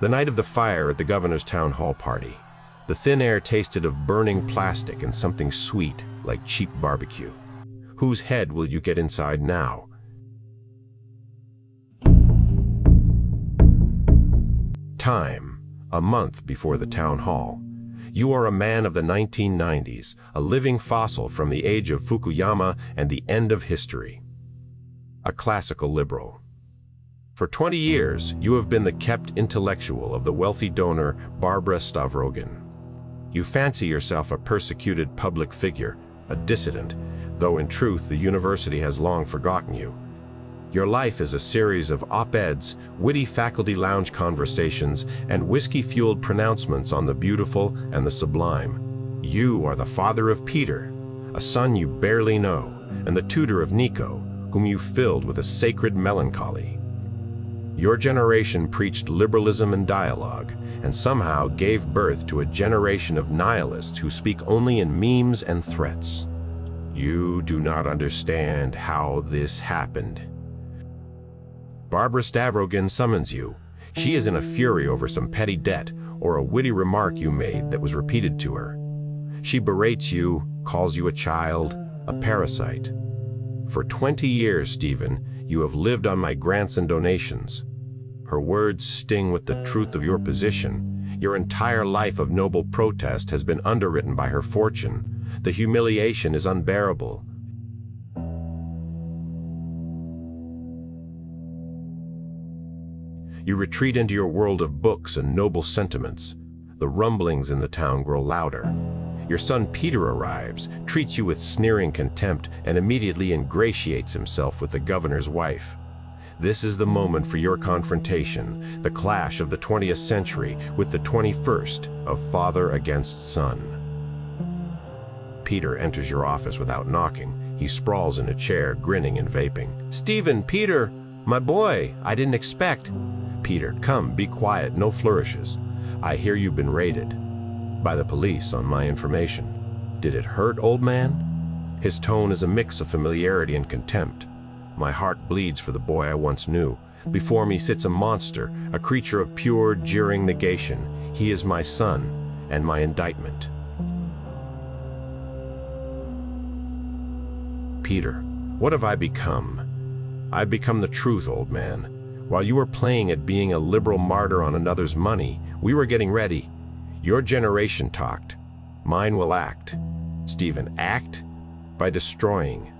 The night of the fire at the governor's town hall party. The thin air tasted of burning plastic and something sweet, like cheap barbecue. Whose head will you get inside now? Time, a month before the town hall. You are a man of the 1990s, a living fossil from the age of Fukuyama and the end of history. A classical liberal. For 20 years, you have been the kept intellectual of the wealthy donor Barbara Stavrogan. You fancy yourself a persecuted public figure, a dissident, though in truth the university has long forgotten you. Your life is a series of op-eds, witty faculty lounge conversations, and whiskey-fueled pronouncements on the beautiful and the sublime. You are the father of Peter, a son you barely know, and the tutor of Nico, whom you filled with a sacred melancholy. Your generation preached liberalism and dialogue, and somehow gave birth to a generation of nihilists who speak only in memes and threats. You do not understand how this happened. Barbara Stavrogan summons you. She is in a fury over some petty debt or a witty remark you made that was repeated to her. She berates you, calls you a child, a parasite. For 20 years, Stephen, you have lived on my grants and donations. Her words sting with the truth of your position. Your entire life of noble protest has been underwritten by her fortune. The humiliation is unbearable. You retreat into your world of books and noble sentiments. The rumblings in the town grow louder. Your son Peter arrives, treats you with sneering contempt, and immediately ingratiates himself with the governor's wife. This is the moment for your confrontation, the clash of the 20th century with the 21st of father against son. Peter enters your office without knocking. He sprawls in a chair, grinning and vaping. "Stephen, Peter, my boy, I didn't expect." "Peter, come, be quiet, no flourishes. I hear you've been raided." "By the police, on my information." "Did it hurt, old man?" His tone is a mix of familiarity and contempt. My heart bleeds for the boy I once knew. Before me sits a monster, a creature of pure, jeering negation. He is my son, and my indictment. "Peter, what have I become?" "I've become the truth, old man. While you were playing at being a liberal martyr on another's money, we were getting ready. Your generation talked. Mine will act." "Stephen, act?" "By destroying,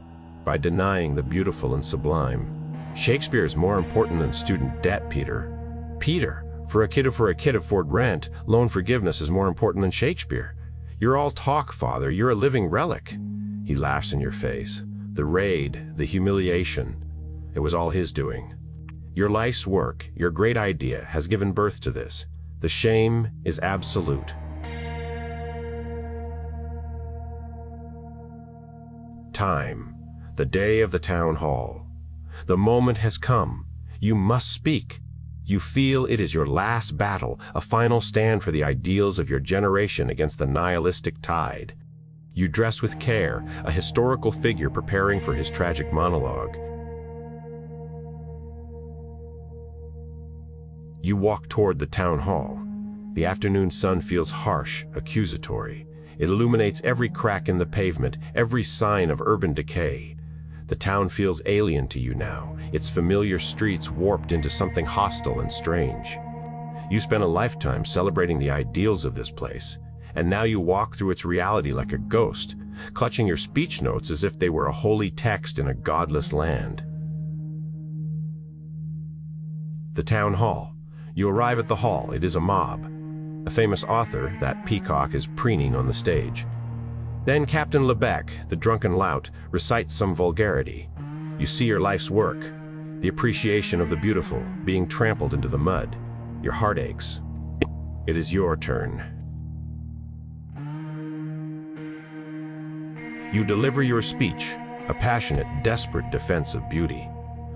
by denying the beautiful and sublime. Shakespeare is more important than student debt, Peter." "Peter, for a kid afford rent, loan forgiveness is more important than Shakespeare. You're all talk, father, you're a living relic." He laughs in your face. "The raid, the humiliation, it was all his doing. Your life's work, your great idea, has given birth to this. The shame is absolute." Time, the day of the town hall. The moment has come. You must speak. You feel it is your last battle, a final stand for the ideals of your generation against the nihilistic tide. You dress with care, a historical figure preparing for his tragic monologue. You walk toward the town hall. The afternoon sun feels harsh, accusatory. It illuminates every crack in the pavement, every sign of urban decay. The town feels alien to you now, its familiar streets warped into something hostile and strange. You spent a lifetime celebrating the ideals of this place, and now you walk through its reality like a ghost, clutching your speech notes as if they were a holy text in a godless land. The town hall. You arrive at the hall. It is a mob. A famous author, that peacock, is preening on the stage. Then Captain Lebec, the drunken lout, recites some vulgarity. You see your life's work, the appreciation of the beautiful, being trampled into the mud. Your heart aches. It is your turn. You deliver your speech, a passionate, desperate defense of beauty.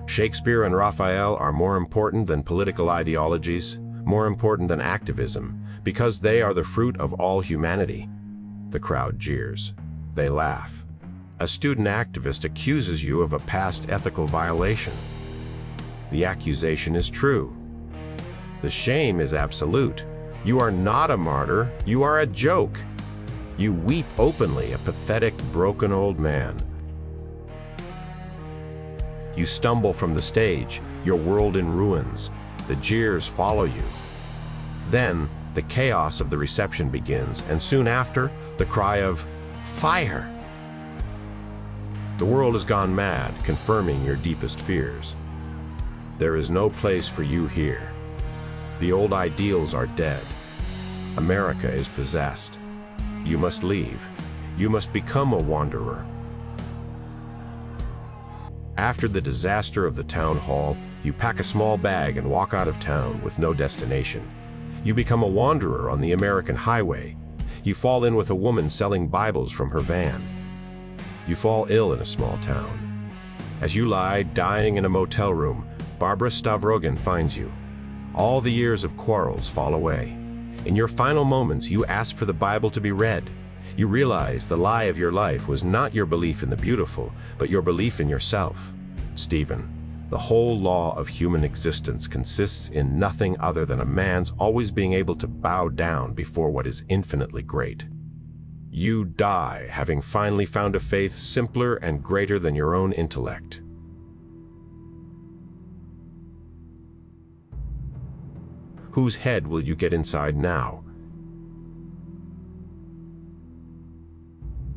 Shakespeare and Raphael are more important than political ideologies, more important than activism, because they are the fruit of all humanity. The crowd jeers. They laugh. A student activist accuses you of a past ethical violation. The accusation is true. The shame is absolute. You are not a martyr, you are a joke. You weep openly, a pathetic, broken old man. You stumble from the stage, your world in ruins. The jeers follow you. Then, the chaos of the reception begins, and soon after, the cry of, "Fire!" The world has gone mad, confirming your deepest fears. There is no place for you here. The old ideals are dead. America is possessed. You must leave. You must become a wanderer. After the disaster of the town hall, you pack a small bag and walk out of town with no destination. You become a wanderer on the American highway. You fall in with a woman selling Bibles from her van. You fall ill in a small town. As you lie dying in a motel room, Barbara Stavrogan finds you. All the years of quarrels fall away. In your final moments, you ask for the Bible to be read. You realize the lie of your life was not your belief in the beautiful, but your belief in yourself. Stephen, the whole law of human existence consists in nothing other than a man's always being able to bow down before what is infinitely great. You die, having finally found a faith simpler and greater than your own intellect. Whose head will you get inside now?